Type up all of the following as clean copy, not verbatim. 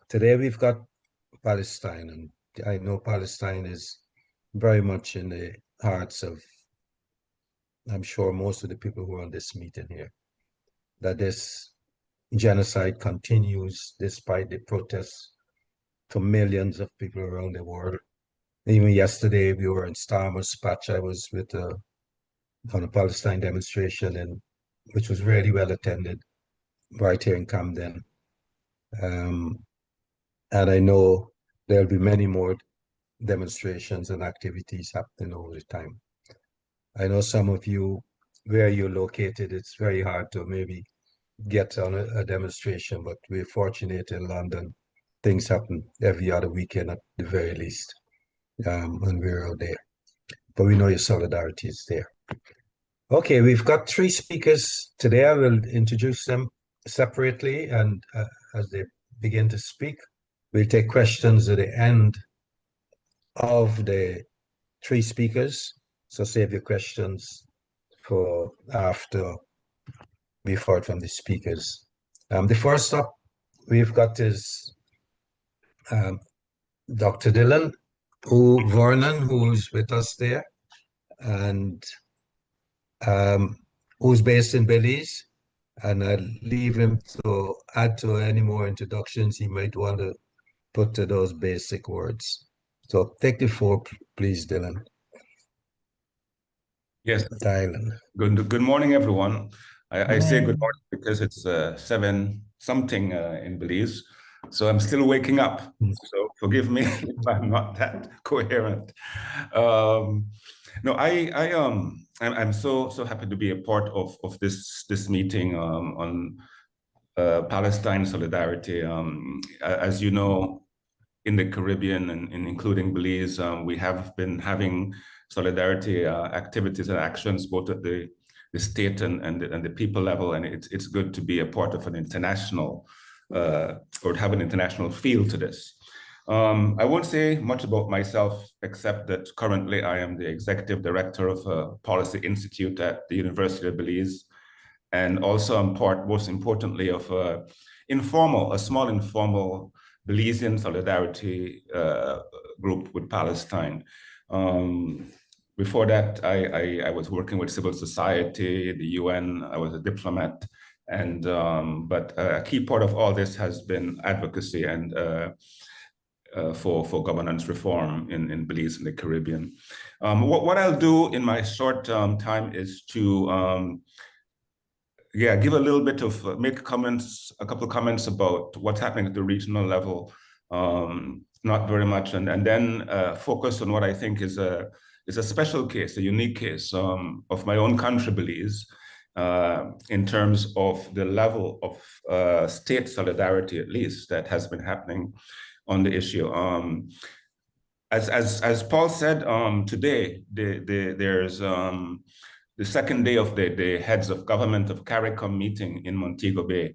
Today we've got Palestine, and I know Palestine is very much in the hearts of, I'm sure, most of the people who are on this meeting here, that this genocide continues despite the protests from millions of people around the world. Even yesterday, we were in Starmer's Patch. I was with on a Palestine demonstration, and which was really well attended right here in Camden. Um, and I know there'll be many more demonstrations and activities happening over the time. I know some of you, where you're located, it's very hard to maybe get on a demonstration, but we're fortunate in London. Things happen every other weekend at the very least, when we're out there. But we know your solidarity is there. Okay, we've got three speakers today. I will introduce them separately, and as they begin to speak, we'll take questions at the end of the three speakers. So save your questions for after we've heard from the speakers. The first up we've got is Dr. Vernon, who's with us there, and who's based in Belize. And I'll leave him to add to any more introductions he might want to put to those basic words. So take the floor, please, Dylan. Yes. Dylan. Good morning, everyone. I say good morning because it's 7-something in Belize, so I'm still waking up. So forgive me if I'm not that coherent. No, I'm so happy to be a part of this meeting on Palestine solidarity. As you know, in the Caribbean and including Belize, we have been having solidarity activities and actions both at the state and the people level, and it's good to be a part of an international or have an international feel to this. I won't say much about myself except that currently I am the executive director of a policy institute at the University of Belize, and also I'm part, most importantly, of a small informal Belizean solidarity group with Palestine. Before that, I was working with civil society, the UN. I was a diplomat, and but a key part of all this has been advocacy and for governance reform in Belize and the Caribbean. What I'll do in my short time is to give a little bit of make comments, a couple of comments about what's happening at the regional level, not very much, and then focus on what I think is a special case, a unique case of my own country, Belize, in terms of the level of state solidarity, at least, that has been happening on the issue. As Paul said, today there's the second day of the heads of government of CARICOM meeting in Montego Bay.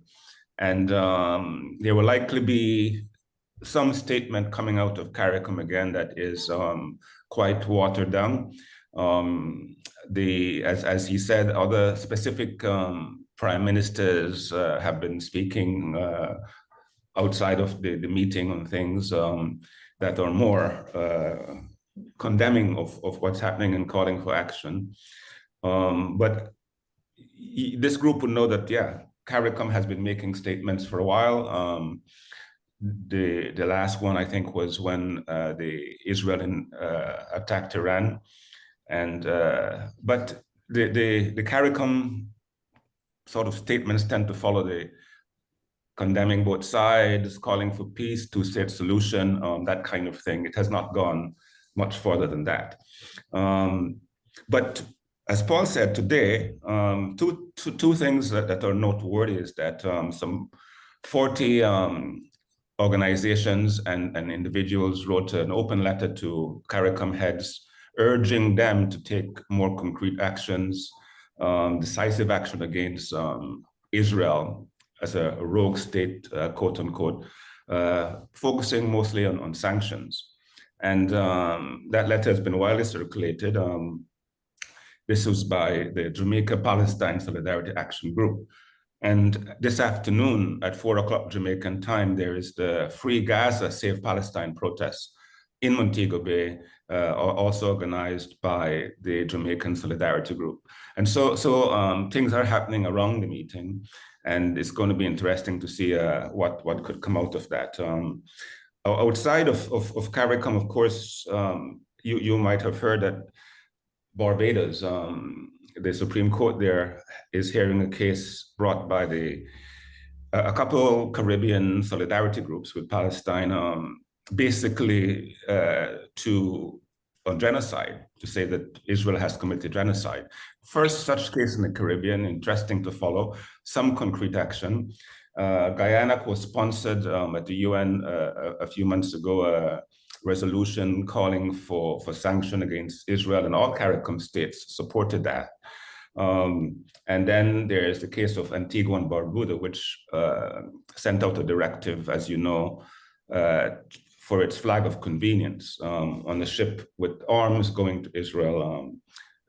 And there will likely be some statement coming out of CARICOM again that is quite watered down. As he said, other specific prime ministers have been speaking outside of the meeting on things that are more condemning of what's happening and calling for action. But this group would know that, yeah, CARICOM has been making statements for a while. The last one, I think, was when the Israel attacked Iran. And but the CARICOM sort of statements tend to follow the condemning both sides, calling for peace, two-state solution, that kind of thing. It has not gone much further than that. But as Paul said today, two things that are noteworthy is that some 40 organizations and individuals wrote an open letter to CARICOM heads, urging them to take more concrete actions, decisive action against Israel as a rogue state, quote unquote, focusing mostly on sanctions. And that letter has been widely circulated. This was by the Jamaica Palestine Solidarity Action Group. And this afternoon at 4 o'clock Jamaican time, there is the Free Gaza, Save Palestine protests in Montego Bay, also organized by the Jamaican Solidarity Group. And so things are happening around the meeting, and it's going to be interesting to see what could come out of that. Outside of CARICOM, of course, you might have heard that Barbados, the Supreme Court there is hearing a case brought by a couple Caribbean solidarity groups with Palestine, basically on genocide, to say that Israel has committed genocide. First such case in the Caribbean, interesting to follow, some concrete action. Guyana co-sponsored at the UN a few months ago a resolution calling for sanction against Israel, and all CARICOM states supported that. And then there's the case of Antigua and Barbuda, which sent out a directive, as you know, for its flag of convenience on the ship with arms going to Israel,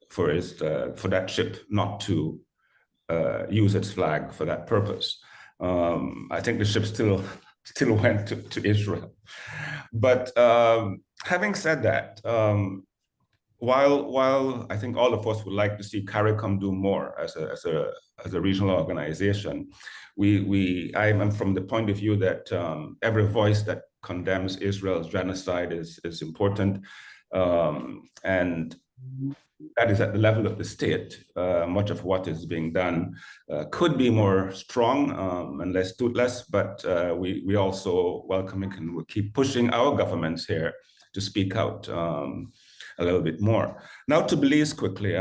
for that ship not to use its flag for that purpose. I think the ship still went to Israel. But having said that, while I think all of us would like to see CARICOM do more as a regional organization, I am from the point of view that every voice that condemns Israel's genocide is important, and that is at the level of the state. Much of what is being done could be more strong and less toothless, but we also welcome and will keep pushing our governments here to speak out a little bit more. Now to Belize quickly.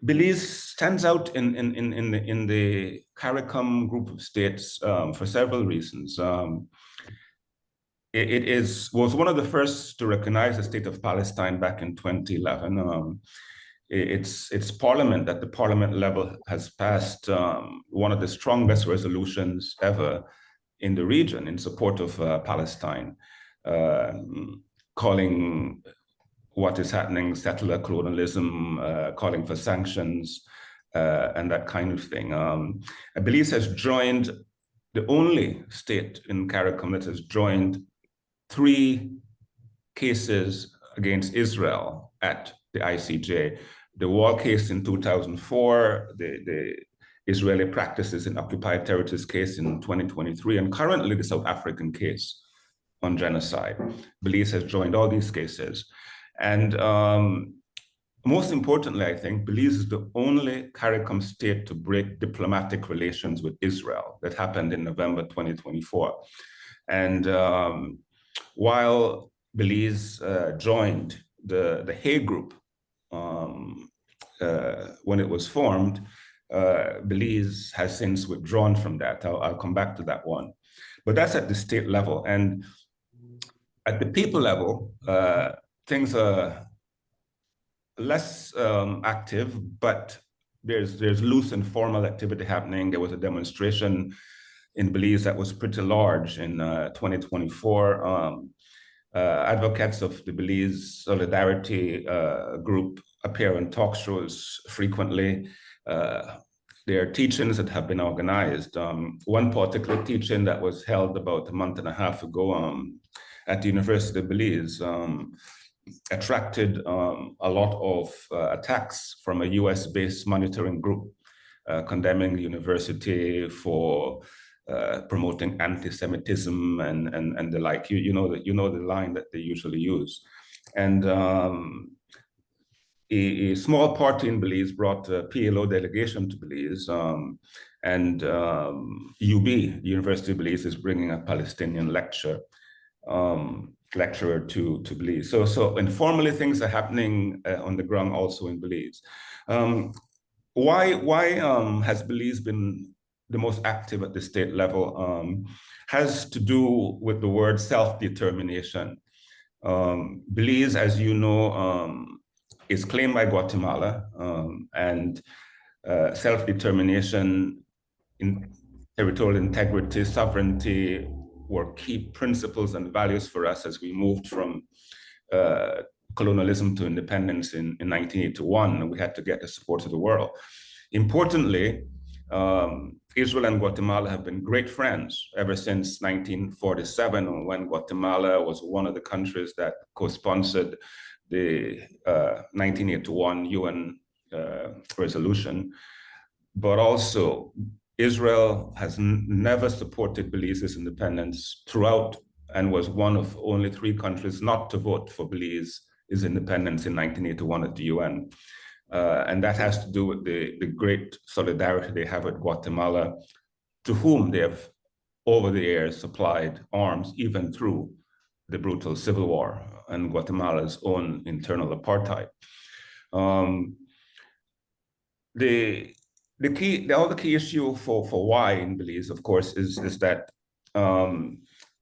Belize stands out in the CARICOM group of states for several reasons. It was one of the first to recognize the state of Palestine back in 2011. Its parliament at the parliament level has passed one of the strongest resolutions ever in the region in support of Palestine, calling what is happening settler colonialism, calling for sanctions, and that kind of thing. Belize has joined, the only state in CARICOM that has joined 3 cases against Israel at the ICJ. The war case in 2004, the Israeli practices in occupied territories case in 2023, and currently the South African case on genocide. Belize has joined all these cases. And most importantly, I think, Belize is the only CARICOM state to break diplomatic relations with Israel. That happened in November 2024. And while Belize joined the Hague Group when it was formed, Belize has since withdrawn from that. I'll come back to that one. But that's at the state level. And at the people level, things are less active, but there's loose and formal activity happening. There was a demonstration in Belize that was pretty large in 2024. Advocates of the Belize Solidarity Group appear on talk shows frequently. There are teachings that have been organized. One particular teaching that was held about a month and a half ago at the University of Belize attracted a lot of attacks from a US-based monitoring group condemning the university for promoting anti-Semitism and the like. You know the line that they usually use. And a small party in Belize brought a PLO delegation to Belize, and UB, the University of Belize, is bringing a Palestinian lecturer to Belize. So informally, things are happening on the ground also in Belize. Why has Belize been the most active at the state level? Has to do with the word self-determination. Belize, as you know, is claimed by Guatemala, and self-determination, in territorial integrity, sovereignty were key principles and values for us as we moved from colonialism to independence in 1981, and we had to get the support of the world. Importantly, Israel and Guatemala have been great friends ever since 1947, when Guatemala was one of the countries that co-sponsored the 1981 UN resolution. But also, Israel has never supported Belize's independence throughout, and was one of only 3 countries not to vote for Belize's independence in 1981 at the UN. And that has to do with the great solidarity they have with Guatemala, to whom they have over the years supplied arms, even through the brutal civil war and Guatemala's own internal apartheid. The other key issue for why in Belize, of course, is that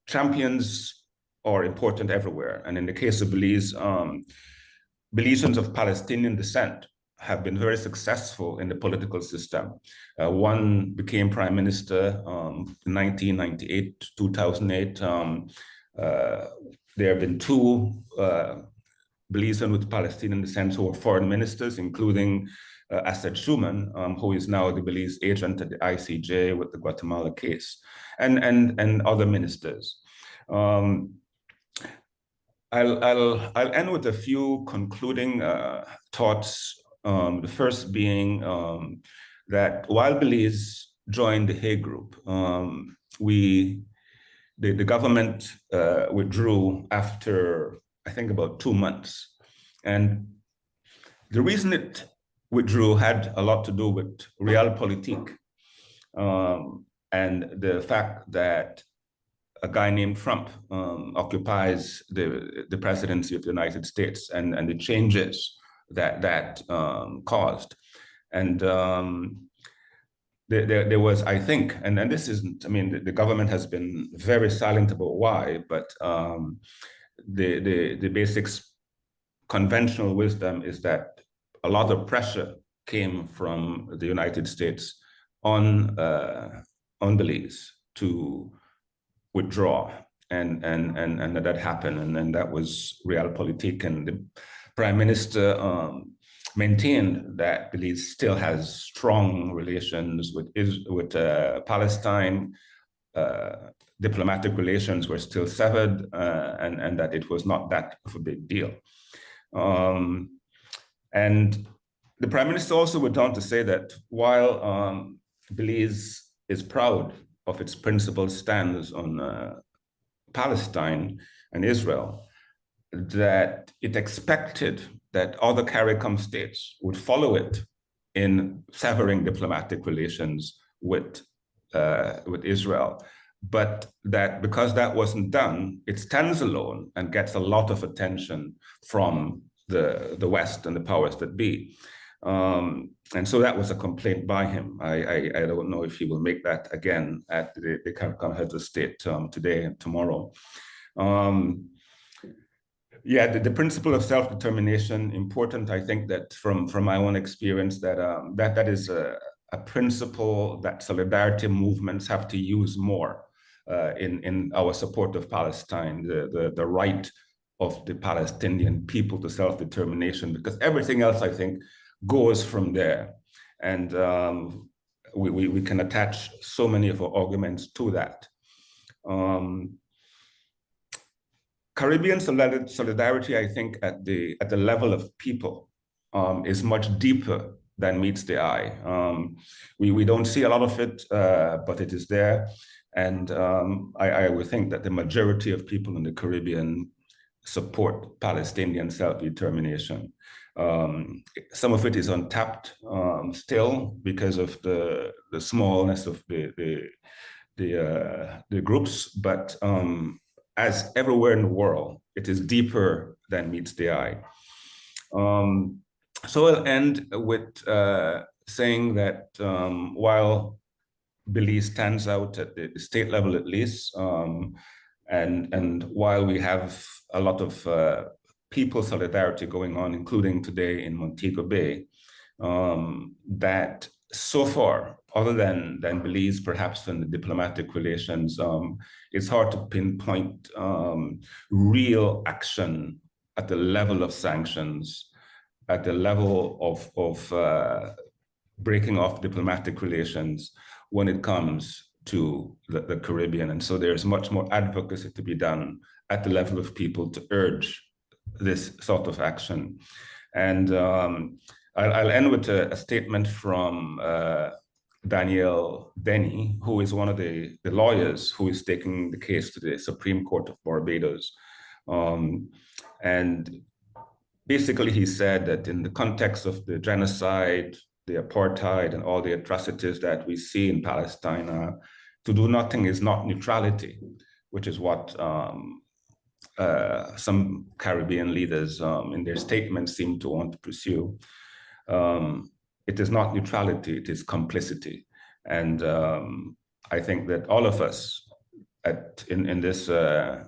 champions are important everywhere. And in the case of Belize, Belizeans of Palestinian descent have been very successful in the political system. One became prime minister in 1998, 2008. There have been 2 Belizeans with Palestinian descent who are foreign ministers, including Assad Schuman, who is now the Belize agent at the ICJ with the Guatemala case, and other ministers. I'll end with a few concluding thoughts. The first being that while Belize joined the Hague Group, the government withdrew after, I think, about 2 months. And the reason it withdrew had a lot to do with realpolitik, and the fact that a guy named Trump occupies the presidency of the United States, and the changes that caused. And there was, I think, and this isn't, I mean, the government has been very silent about why, but the basic conventional wisdom is that a lot of pressure came from the United States on Belize to withdraw, and that happened, and then that was realpolitik, and the Prime Minister maintained that Belize still has strong relations with Palestine. Diplomatic relations were still severed, and that it was not that of a big deal. And the Prime Minister also went on to say that while Belize is proud of its principled stands on Palestine and Israel, that it expected that other CARICOM states would follow it in severing diplomatic relations with Israel, but that because that wasn't done, it stands alone and gets a lot of attention from the West and the powers that be. And so that was a complaint by him. I don't know if he will make that again at the CARICOM heads of state today and tomorrow. Yeah, the principle of self-determination, important. I think that from my own experience, that is a principle that solidarity movements have to use more in our support of Palestine, the right of the Palestinian people to self-determination, because everything else, I think, goes from there. And we can attach so many of our arguments to that. Caribbean solidarity, I think, at the level of people is much deeper than meets the eye. We don't see a lot of it, but it is there. And I would think that the majority of people in the Caribbean support Palestinian self-determination. Some of it is untapped still because of the smallness of the groups, but as everywhere in the world, it is deeper than meets the eye. So I'll end with saying that while Belize stands out at the state level at least, and while we have a lot of people solidarity going on, including today in Montego Bay, that so far, other than Belize, perhaps in the diplomatic relations, it's hard to pinpoint real action at the level of sanctions, at the level of breaking off diplomatic relations when it comes to the Caribbean. And so there's much more advocacy to be done at the level of people to urge this sort of action. And I'll end with a statement from Daniel Denny, who is one of the lawyers who is taking the case to the Supreme Court of Barbados. And basically he said that in the context of the genocide, the apartheid, and all the atrocities that we see in Palestine, to do nothing is not neutrality, which is what some Caribbean leaders in their statements seem to want to pursue. It is not neutrality, it is complicity. And I think that all of us in this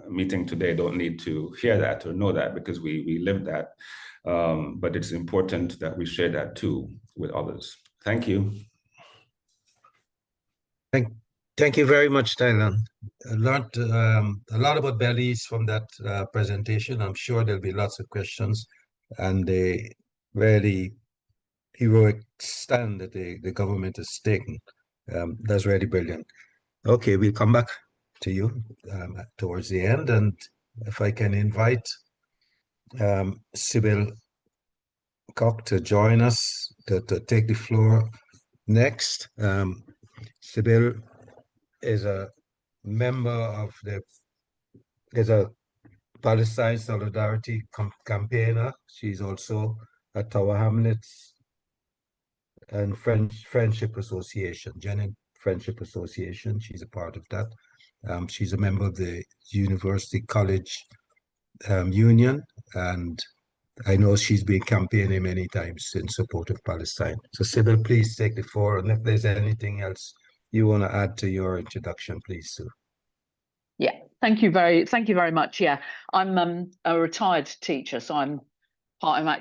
meeting today don't need to hear that or know that, because we live that. But it's important that we share that too with others. Thank you. Thank you very much, Thailand. I learned a lot about Belize from that presentation. I'm sure there'll be lots of questions, and the really heroic stand that the government has taken. That's really brilliant. Okay, we'll come back to you towards the end, and if I can invite Sybil Cock to join us to take the floor next. Sybil is a member of is a Palestine Solidarity campaigner. She's also at Tower Hamlets and Friendship Association, Jenin Friendship Association. She's a part of that. She's a member of the University College Union, and I know she's been campaigning many times in support of Palestine. So Sybil, please take the floor, and if there's anything else you want to add to your introduction, please, Sue. Yeah, thank you very much. Yeah, I'm a retired teacher, so I'm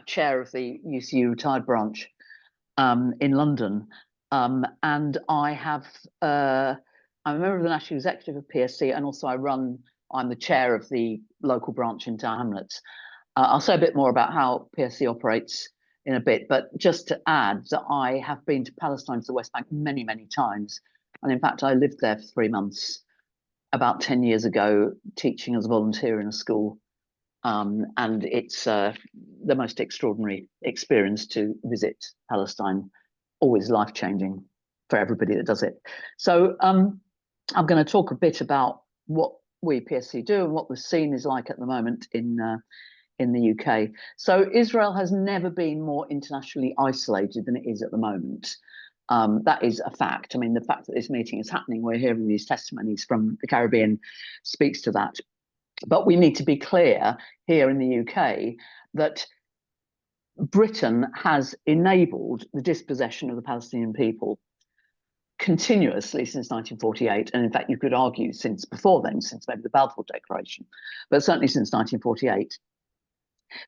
chair of the UCU retired branch in London, and I'm a member of the national executive of PSC, and also I'm the chair of the local branch in Tower Hamlets. I'll say a bit more about how PSC operates in a bit, but just to add that I have been to Palestine, to the West Bank, many, many times. And in fact, I lived there for 3 months about 10 years ago, teaching as a volunteer in a school. And it's the most extraordinary experience to visit Palestine, always life-changing for everybody that does it. So I'm going to talk a bit about what we PSC do and what the scene is like at the moment in the UK. So Israel has never been more internationally isolated than it is at the moment. That is a fact. I mean, the fact that this meeting is happening, we're hearing these testimonies from the Caribbean, speaks to that. But we need to be clear here in the UK that Britain has enabled the dispossession of the Palestinian people continuously since 1948. And in fact, you could argue since before then, since maybe the Balfour Declaration, but certainly since 1948.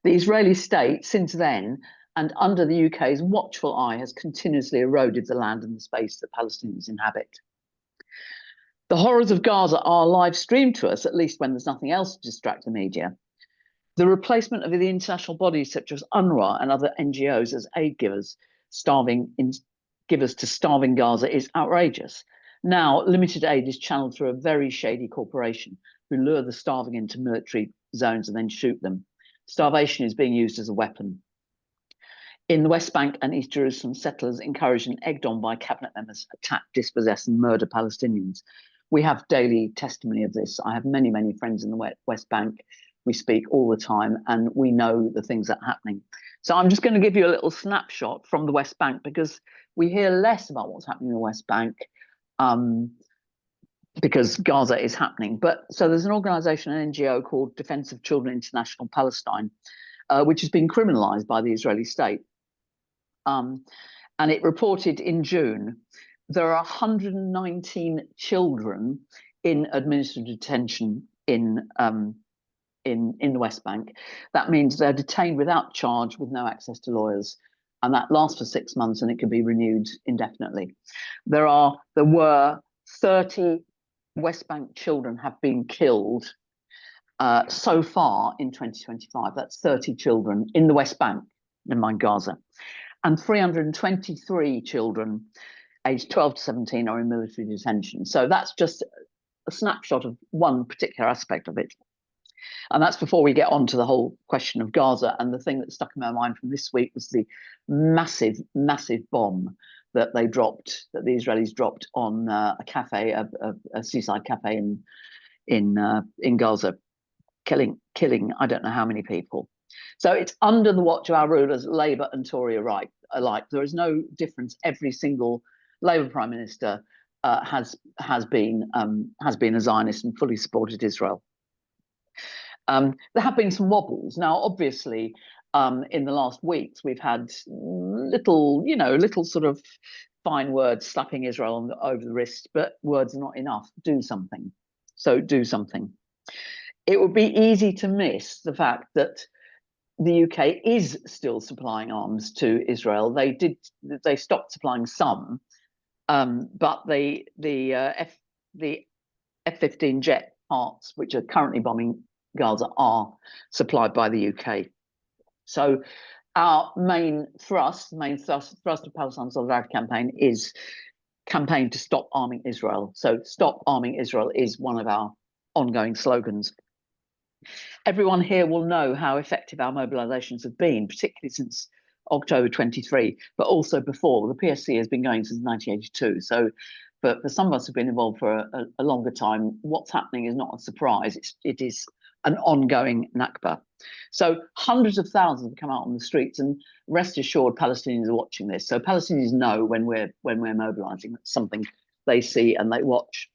The Israeli state since then, and under the UK's watchful eye, has continuously eroded the land and the space that Palestinians inhabit. The horrors of Gaza are live streamed to us, at least when there's nothing else to distract the media. The replacement of the international bodies such as UNRWA and other NGOs as aid givers to starving Gaza is outrageous. Now, limited aid is channeled through a very shady corporation who lure the starving into military zones and then shoot them. Starvation is being used as a weapon. In the West Bank and East Jerusalem, settlers, encouraged and egged on by cabinet members, attack, dispossess and murder Palestinians. We have daily testimony of this. I have many, many friends in the West Bank. We speak all the time and we know the things that are happening. So I'm just going to give you a little snapshot from the West Bank, because we hear less about what's happening in the West Bank because Gaza is happening. But so there's an organization, an NGO called Defense of Children International Palestine, which has been criminalized by the Israeli state. And it reported in June, there are 119 children in administrative detention in the West Bank. That means they're detained without charge, with no access to lawyers. And that lasts for 6 months and it can be renewed indefinitely. There were 30 West Bank children have been killed so far in 2025. That's 30 children in the West Bank, never mind Gaza. and 323 children aged 12 to 17 are in military detention. So that's just a snapshot of one particular aspect of it. And that's before we get on to the whole question of Gaza. And the thing that stuck in my mind from this week was the massive, massive bomb that they dropped, that the Israelis dropped on a cafe, a seaside cafe in Gaza, killing I don't know how many people. So it's under the watch of our rulers, Labour and Tory alike. There is no difference. Every single Labour Prime Minister has been a Zionist and fully supported Israel. There have been some wobbles. Now, obviously, in the last weeks, we've had little sort of fine words slapping Israel over the wrist, but words are not enough. Do something. So do something. It would be easy to miss the fact that the UK is still supplying arms to Israel. They stopped supplying some, but the F-15 jet parts, which are currently bombing Gaza, are supplied by the UK. So our main thrust of Palestine Solidarity Campaign is campaign to stop arming Israel. So stop arming Israel is one of our ongoing slogans. Everyone here will know how effective our mobilisations have been, particularly since October 23, but also before. The PSC has been going since 1982. So for some of us who've been involved for a longer time, what's happening is not a surprise. It is an ongoing Nakba. So hundreds of thousands have come out on the streets, and rest assured Palestinians are watching this. So Palestinians know when we're mobilising. That's something they see and they watch.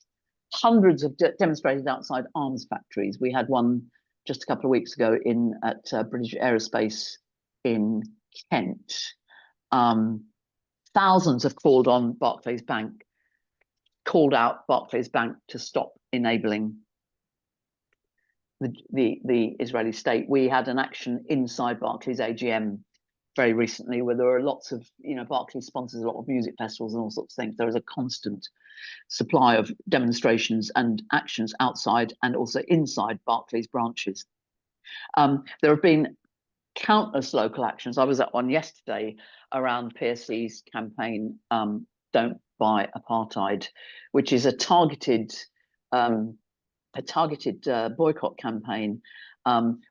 Hundreds of demonstrated outside arms factories. We had one just a couple of weeks ago at British Aerospace in Kent. Thousands have called out Barclays Bank to stop enabling the Israeli state. We had an action inside Barclays AGM very recently where there were lots of, Barclays sponsors a lot of music festivals and all sorts of things. There is a constant supply of demonstrations and actions outside and also inside Barclays branches. There have been countless local actions. I was at one yesterday around PSC's campaign, Don't Buy Apartheid, which is a targeted boycott campaign,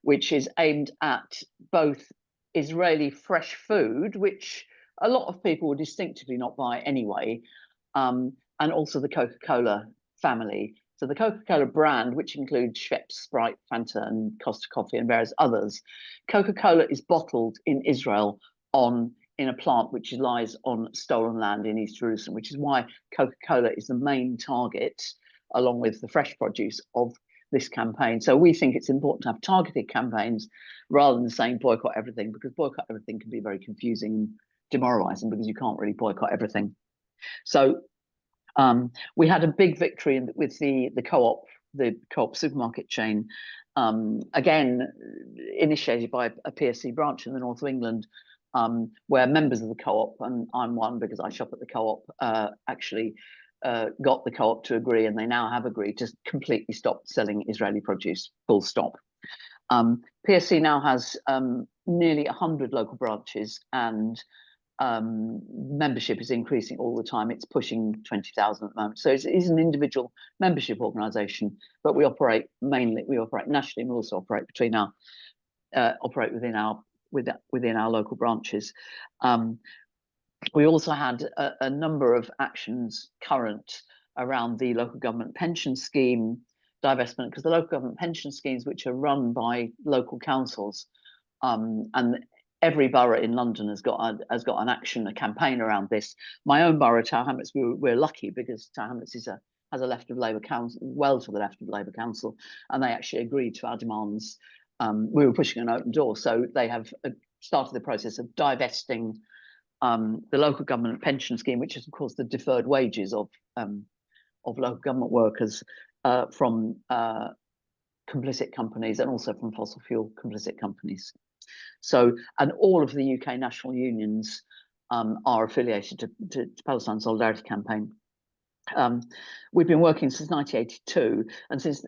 which is aimed at both Israeli fresh food, which a lot of people would distinctively not buy anyway, and also the Coca-Cola family. So the Coca-Cola brand, which includes Schweppes, Sprite, Fanta, and Costa Coffee, and various others, Coca-Cola is bottled in Israel in a plant which lies on stolen land in East Jerusalem, which is why Coca-Cola is the main target, along with the fresh produce, of this campaign. So we think it's important to have targeted campaigns rather than saying boycott everything, because boycott everything can be very confusing and demoralizing because you can't really boycott everything. So we had a big victory with the co-op supermarket chain, again initiated by a PSC branch in the north of England, where members of the co-op, and I'm one because I shop at the co-op, actually got the co-op to agree, and they now have agreed to completely stop selling Israeli produce, full stop. PSC now has nearly 100 local branches, and membership is increasing all the time. It's pushing 20,000 at the moment. So it is an individual membership organisation, but we operate nationally, and we also operate within our local branches. We also had a number of actions current around the local government pension scheme divestment, because the local government pension schemes, which are run by local councils, and every borough in London has got an action, a campaign around this. My own borough, Tower Hamlets, we're lucky because Tower Hamlets has a left of Labour council, well to the left of Labour council, and they actually agreed to our demands. We were pushing an open door, so they have started the process of divesting the local government pension scheme, which is of course the deferred wages of local government workers, from complicit companies and also from fossil fuel complicit companies. So, and all of the UK national unions are affiliated to Palestine Solidarity Campaign. We've been working since 1982, and since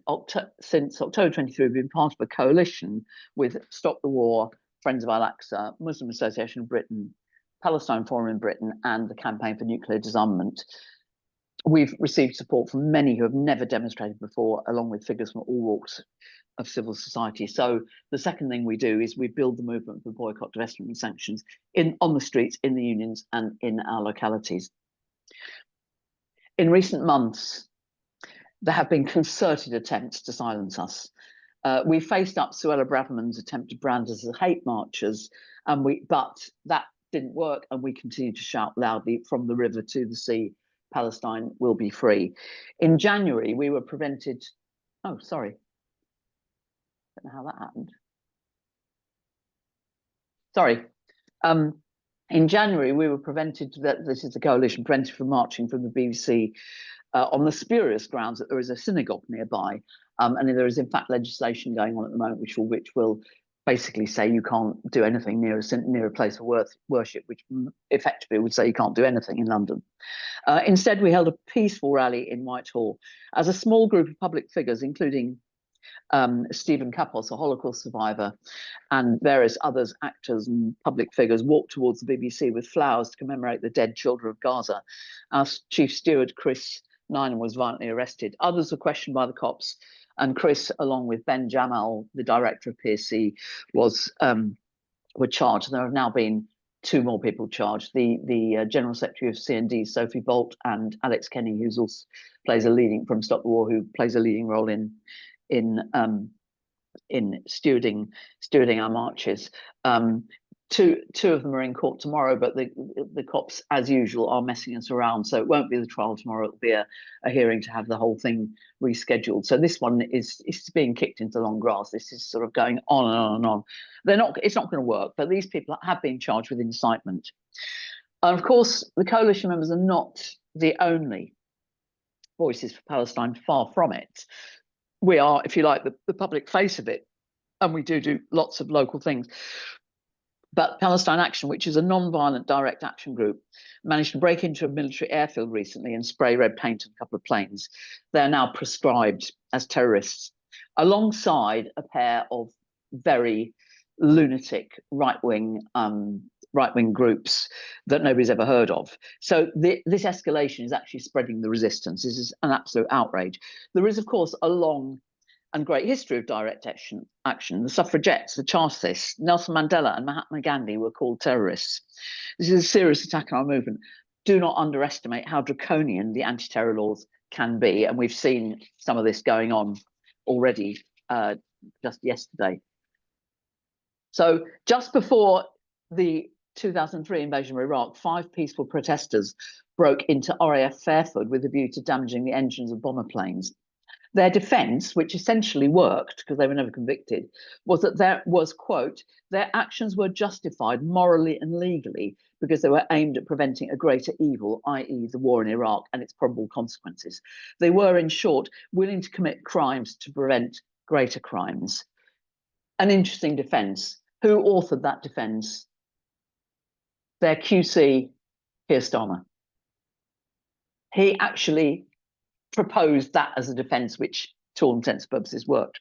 October 23, we've been part of a coalition with Stop the War, Friends of Al-Aqsa, Muslim Association of Britain, Palestine Forum in Britain and the Campaign for Nuclear Disarmament, we've received support from many who have never demonstrated before, along with figures from all walks of civil society. So the second thing we do is we build the movement for boycott, divestment and sanctions on the streets, in the unions and in our localities. In recent months, there have been concerted attempts to silence us. We faced up Suella Braverman's attempt to brand us as hate marchers, but that didn't work, and we continue to shout loudly from the river to the sea, Palestine will be free. In January, we were prevented. Oh, sorry. I don't know how that happened. Sorry. In January, we were prevented, this is the coalition, prevented from marching from the BBC on the spurious grounds that there is a synagogue nearby. And there is, in fact, legislation going on at the moment which will basically say you can't do anything near a place of worship, which effectively would say you can't do anything in London. Instead, we held a peaceful rally in Whitehall as a small group of public figures, including Stephen Kapos, a Holocaust survivor, and various others, actors and public figures, walked towards the BBC with flowers to commemorate the dead children of Gaza. Our chief steward, Chris Ninen, was violently arrested. Others were questioned by the cops, and Chris, along with Ben Jamal, the director of PSC, were charged. There have now been 2 more people charged: the General Secretary of CND, Sophie Bolt, and Alex Kenny, who also plays a leading from Stop the War, who plays a leading role in stewarding our marches. Two of them are in court tomorrow, but the cops, as usual, are messing us around. So it won't be the trial tomorrow. It'll be a hearing to have the whole thing rescheduled. So this one is being kicked into long grass. This is sort of going on and on and on. It's not going to work. But these people have been charged with incitement. And of course, the coalition members are not the only voices for Palestine. Far from it. We are, if you like, the public face of it, and we do lots of local things. But Palestine Action, which is a non-violent direct action group, managed to break into a military airfield recently and spray red paint on a couple of planes. They're now prescribed as terrorists, alongside a pair of very lunatic right-wing groups that nobody's ever heard of. So this escalation is actually spreading the resistance. This is an absolute outrage. There is, of course, a long and great history of direct action. The suffragettes, the Chartists, Nelson Mandela and Mahatma Gandhi were called terrorists. This is a serious attack on our movement. Do not underestimate how draconian the anti-terror laws can be. And we've seen some of this going on already just yesterday. So just before the 2003 invasion of Iraq, 5 peaceful protesters broke into RAF Fairford with a view to damaging the engines of bomber planes. Their defence, which essentially worked because they were never convicted, was that there was, quote, their actions were justified morally and legally because they were aimed at preventing a greater evil, i.e. the war in Iraq and its probable consequences. They were, in short, willing to commit crimes to prevent greater crimes. An interesting defence. Who authored that defence? Their QC, Keir Starmer. He actually proposed that as a defence, which to all intents and purposes worked.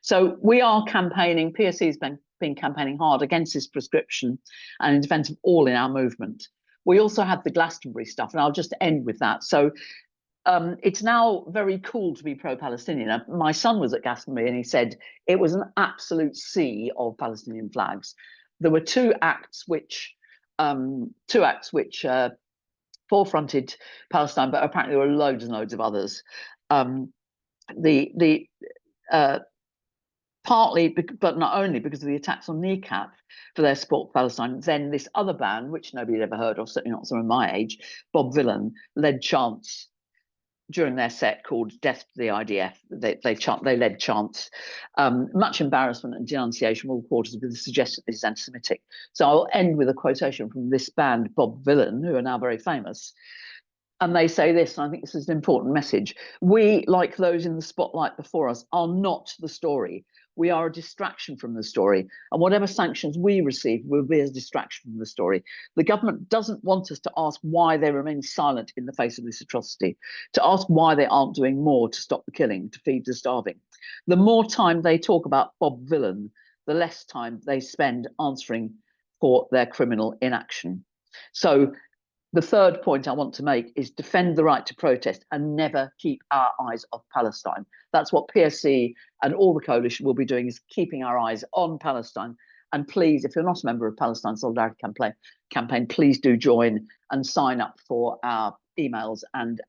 So we are campaigning, PSC's been campaigning hard against this prescription and in defence of all in our movement. We also had the Glastonbury stuff, and I'll just end with that. So it's now very cool to be pro-Palestinian. My son was at Glastonbury and he said it was an absolute sea of Palestinian flags. There were 2 acts which forefronted Palestine, but apparently there were loads and loads of others. Partly, but not only because of the attacks on Kneecap for their support for Palestine. Then this other band, which nobody had ever heard of, certainly not someone my age, Bob Villan, led chants during their set called Death to the IDF. They led chants, much embarrassment and denunciation from all quarters with the suggestion that this is anti-Semitic. So I'll end with a quotation from this band, Bob Villan, who are now very famous. And they say this, and I think this is an important message. We, like those in the spotlight before us, are not the story. We are a distraction from the story. And whatever sanctions we receive will be a distraction from the story. The government doesn't want us to ask why they remain silent in the face of this atrocity, to ask why they aren't doing more to stop the killing, to feed the starving. The more time they talk about Bob Villan, the less time they spend answering for their criminal inaction. So the third point I want to make is defend the right to protest and never keep our eyes off Palestine. That's what PSC and all the coalition will be doing, is keeping our eyes on Palestine. And please, if you're not a member of Palestine Solidarity Campaign, please do join and sign up for our emails and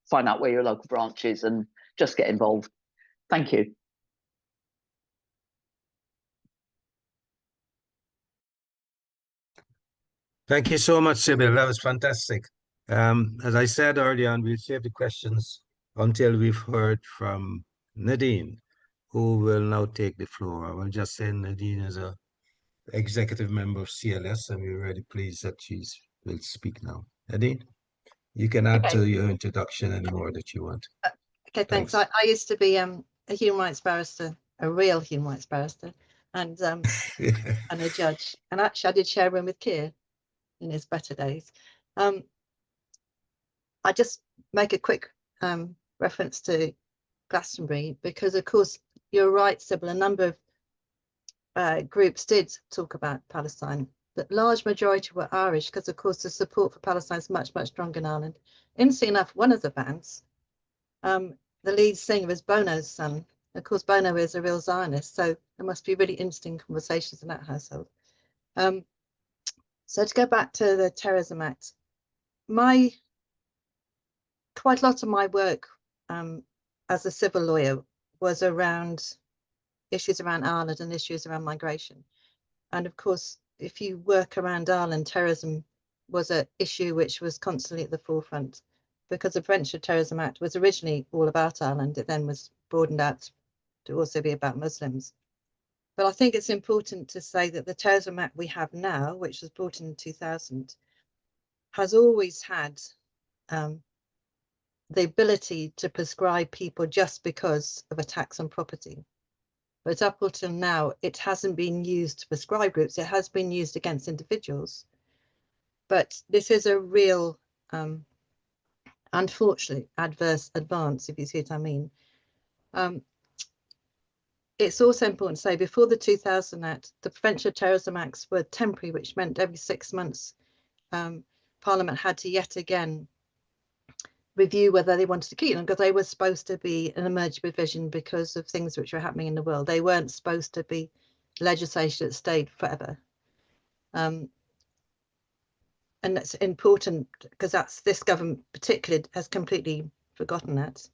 find out where your local branch is and just get involved. Thank you. Thank you so much, Sybil. That was fantastic. As I said earlier on, we'll save the questions until we've heard from Nadine, who will now take the floor. I will just say Nadine is a executive member of CLS, and we're really pleased that she will speak now. Nadine, you can add to your introduction any more that you want. Okay, thanks. I used to be a human rights barrister, a real human rights barrister, and and a judge. And actually, I did share a room with Keir in his better days. I just make a quick reference to Glastonbury because, of course, you're right, Sybil. A number of groups did talk about Palestine, but large majority were Irish because, of course, the support for Palestine is much, much stronger in Ireland. Interesting enough, one of the bands, the lead singer is Bono's son. Of course, Bono is a real Zionist, so there must be really interesting conversations in that household. So to go back to the Terrorism Act, quite a lot of my work as a civil lawyer was around issues around Ireland and issues around migration. And of course, if you work around Ireland, terrorism was an issue which was constantly at the forefront because the French Terrorism Act was originally all about Ireland. It then was broadened out to also be about Muslims. But I think it's important to say that the Terrorism Act we have now, which was brought in 2000, has always had the ability to prescribe people just because of attacks on property. But up until now, it hasn't been used to prescribe groups. It has been used against individuals. But this is a real, unfortunately, adverse advance, if you see what I mean. It's also important to say before the 2000 Act, the Prevention of Terrorism Acts were temporary, which meant every 6 months, Parliament had to yet again review whether they wanted to keep them, because they were supposed to be an emergency provision because of things which were happening in the world. They weren't supposed to be legislation that stayed forever. And that's important because this government particularly has completely forgotten that.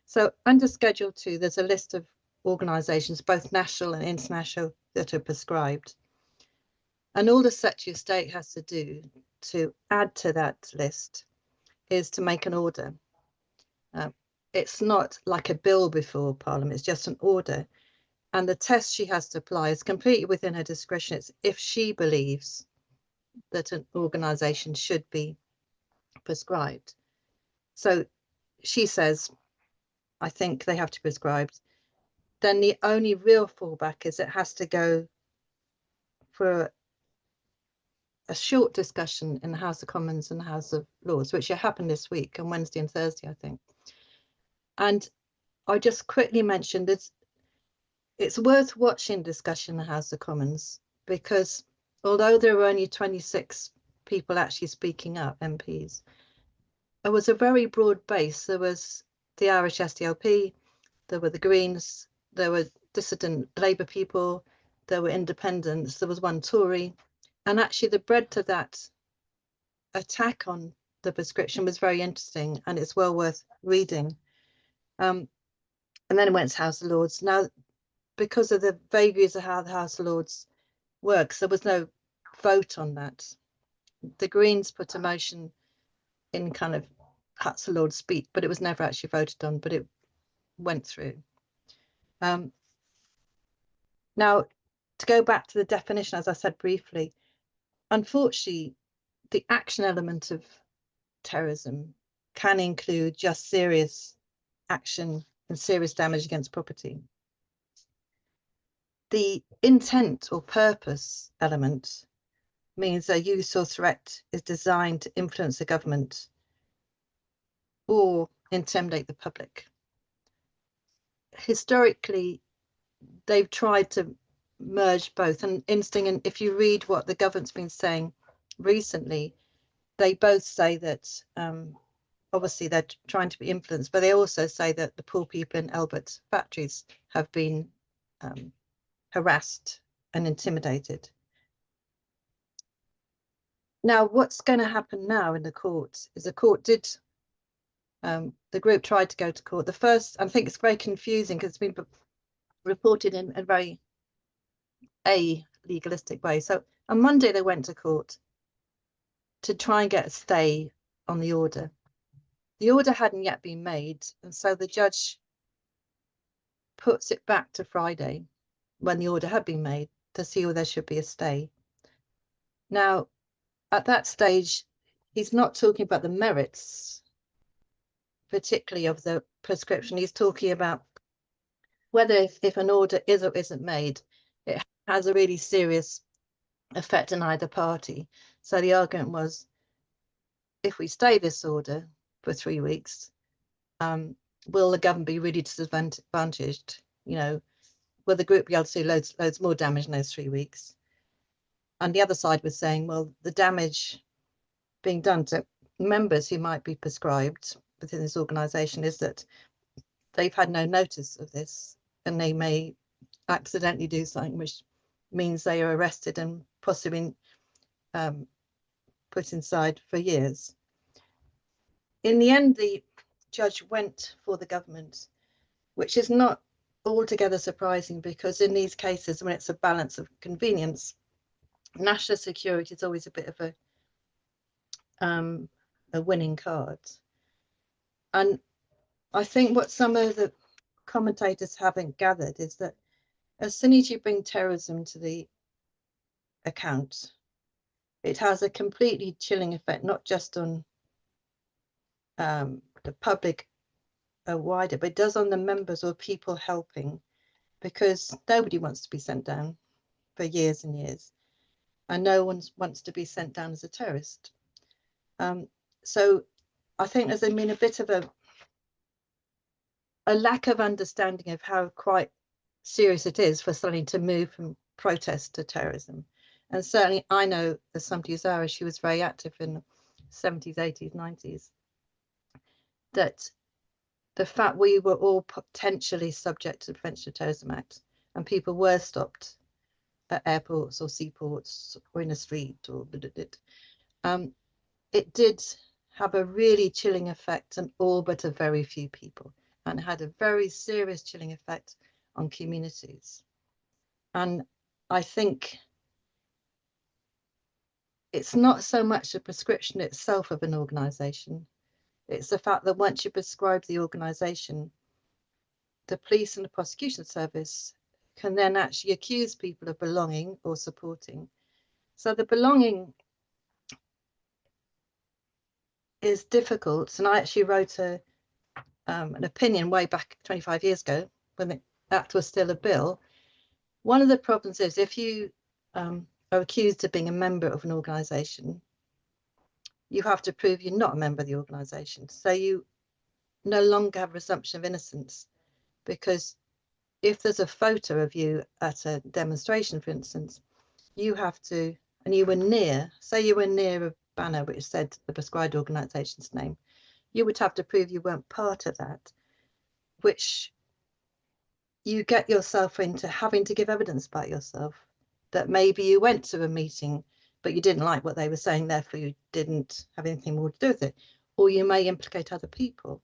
So under Schedule 2, there's a list of organisations, both national and international, that are prescribed. And all the Secretary of State has to do to add to that list is to make an order. It's not like a bill before Parliament, it's just an order. And the test she has to apply is completely within her discretion. It's if she believes that an organisation should be prescribed. So she says, I think they have to be prescribed. Then the only real fallback is it has to go for a short discussion in the House of Commons and the House of Lords, which happened this week on Wednesday and Thursday, I think. And I just quickly mentioned it's worth watching discussion in the House of Commons, because although there were only 26 people actually speaking up, MPs, there was a very broad base. There was the Irish SDLP, there were the Greens, there were dissident Labour people, there were independents, there was one Tory. And actually the breadth of that attack on the prescription was very interesting, and it's well worth reading. And then it went to House of Lords. Now, because of the vagaries of how the House of Lords works, there was no vote on that. The Greens put a motion in kind of House of Lords speak, but it was never actually voted on, but it went through. Now, to go back to the definition, as I said briefly, unfortunately, the action element of terrorism can include just serious action and serious damage against property. The intent or purpose element means a use or threat is designed to influence the government or intimidate the public. Historically, they've tried to merge both, and interesting, and if you read what the government's been saying recently, they both say that obviously they're trying to be influenced, but they also say that the poor people in Albert factories have been harassed and intimidated. Now, what's going to happen now in the court is the court did, the group tried to go to court. The first, I think it's very confusing because it's been reported in a very legalistic way. So on Monday, they went to court to try and get a stay on the order. The order hadn't yet been made, and so the judge puts it back to Friday when the order had been made to see whether there should be a stay. Now, at that stage, he's not talking about the merits, particularly of the prescription. He's talking about whether if an order is or isn't made, it has a really serious effect on either party. So the argument was, if we stay this order for 3 weeks, will the government be really disadvantaged? You know, will the group be able to do loads more damage in those 3 weeks? And the other side was saying, well, the damage being done to members who might be prescribed within this organisation is that they've had no notice of this, and they may accidentally do something which means they are arrested and possibly put inside for years. In the end, the judge went for the government, which is not altogether surprising, because in these cases, when it's a balance of convenience, national security is always a bit of a winning card. And I think what some of the commentators haven't gathered is that as soon as you bring terrorism to the account, it has a completely chilling effect, not just on the public wider, but it does on the members or people helping, because nobody wants to be sent down for years and years, and no one wants to be sent down as a terrorist. So I think there's been a bit of a lack of understanding of how quite serious it is for something to move from protest to terrorism. And certainly I know, as somebody who's Irish, she was very active in the 70s, 80s, 90s, that the fact we were all potentially subject to the Prevention of Terrorism Act, and people were stopped at airports or seaports or in the street, or it did have a really chilling effect on all but a very few people, and had a very serious chilling effect on communities. And I think it's not so much the prescription itself of an organisation, it's the fact that once you prescribe the organisation, the police and the prosecution service can then actually accuse people of belonging or supporting. So the belonging is difficult. And I actually wrote an opinion way back 25 years ago when the Act was still a bill. One of the problems is if you are accused of being a member of an organisation, you have to prove you're not a member of the organisation. So you no longer have a presumption of innocence, because if there's a photo of you at a demonstration, for instance, you have to, and you were near, say you were near a banner which said the prescribed organisation's name, you would have to prove you weren't part of that, which you get yourself into having to give evidence about yourself, that maybe you went to a meeting but you didn't like what they were saying, therefore you didn't have anything more to do with it, or you may implicate other people.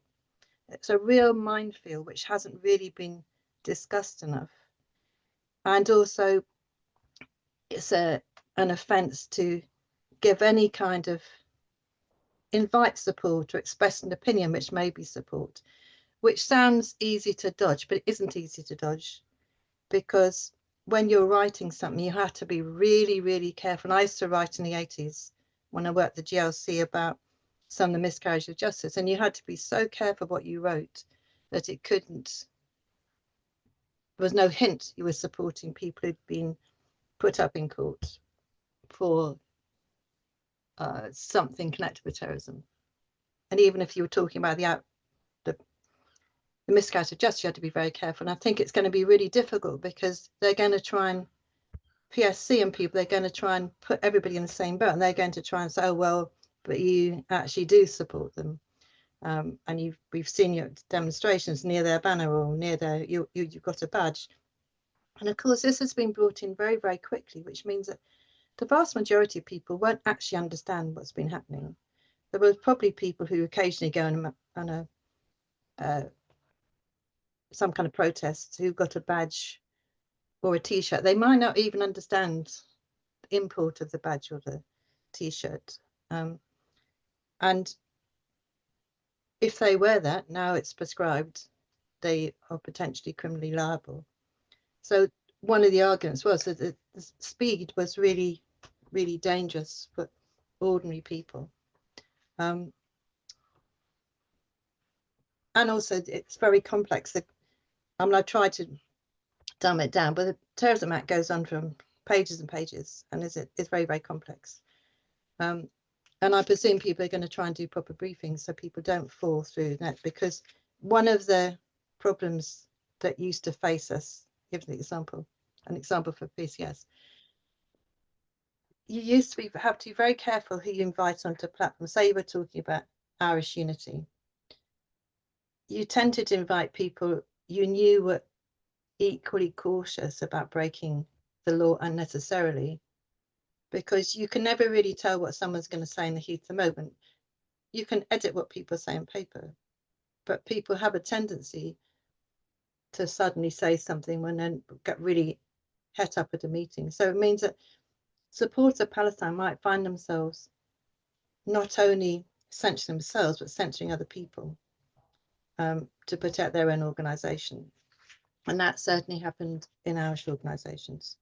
It's a real minefield which hasn't really been discussed enough. And also it's an offence to give any kind of invite support or express an opinion which may be support, which sounds easy to dodge, but it isn't easy to dodge, because when you're writing something, you have to be really, really careful. And I used to write in the 80s when I worked at the GLC about some of the miscarriages of justice, and you had to be so careful what you wrote that it couldn't, there was no hint you were supporting people who'd been put up in court for something connected with terrorism. And even if you were talking about the miscarriage of justice, you had to be very careful. And I think it's going to be really difficult, because they're going to try and PSC and people, they're going to try and put everybody in the same boat, and they're going to try and say, oh, well, but you actually do support them. And we've seen your demonstrations near their banner or near their, you've got a badge. And of course, this has been brought in very, very quickly, which means that the vast majority of people won't actually understand what's been happening. There were probably people who occasionally go on some kind of protest who got a badge or a T-shirt. They might not even understand the import of the badge or the T-shirt. And if they wear that, now it's prescribed, they are potentially criminally liable. So one of the arguments was that the speed was really, really dangerous for ordinary people. And also it's very complex. I tried to dumb it down, but the Terrorism Act goes on from pages and pages, and it's very, very complex. And I presume people are going to try and do proper briefings so people don't fall through the net, because one of the problems that used to face us, give an example for PCS, you used to have to be very careful who you invite onto a platform. Say you were talking about Irish unity. You tended to invite people you knew were equally cautious about breaking the law unnecessarily, because you can never really tell what someone's going to say in the heat of the moment. You can edit what people say on paper, but people have a tendency to suddenly say something when they get really het up at a meeting. So it means that supporters of Palestine might find themselves not only censoring themselves, but censoring other people to protect their own organisation. And that certainly happened in Irish organisations.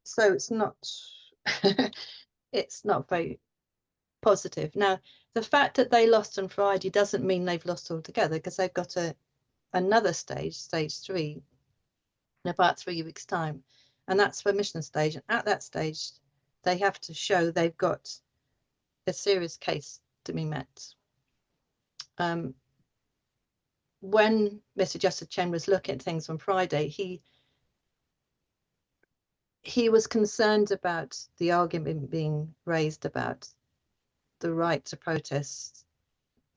So it's not it's not very positive. Now, the fact that they lost on Friday doesn't mean they've lost altogether, because they've got another stage 3, in about 3 weeks' time, and that's the mission stage. And at that stage, they have to show they've got a serious case to be met. When Mr. Justice Chen was looking at things on Friday, he was concerned about the argument being raised about the right to protest,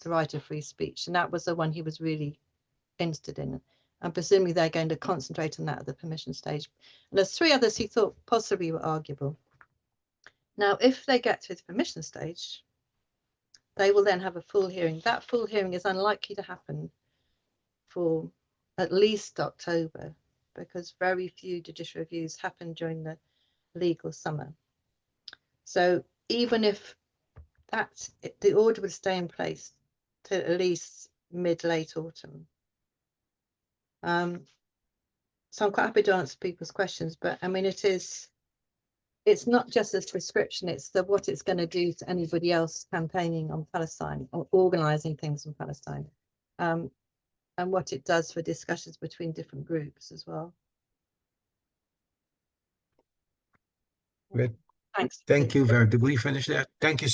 the right of free speech, and that was the one he was really interested in. And presumably they're going to concentrate on that at the permission stage. And there's 3 others he thought possibly were arguable. Now, if they get to the permission stage, they will then have a full hearing. That full hearing is unlikely to happen for at least October, because very few judicial reviews happen during the legal summer. So even if the order would stay in place to at least mid-late autumn. So I'm quite happy to answer people's questions, but I mean, it's not just this prescription, it's what it's going to do to anybody else campaigning on Palestine or organising things in Palestine, and what it does for discussions between different groups as well. Great. Thanks. Thank you very. Did we finish that? Thank you.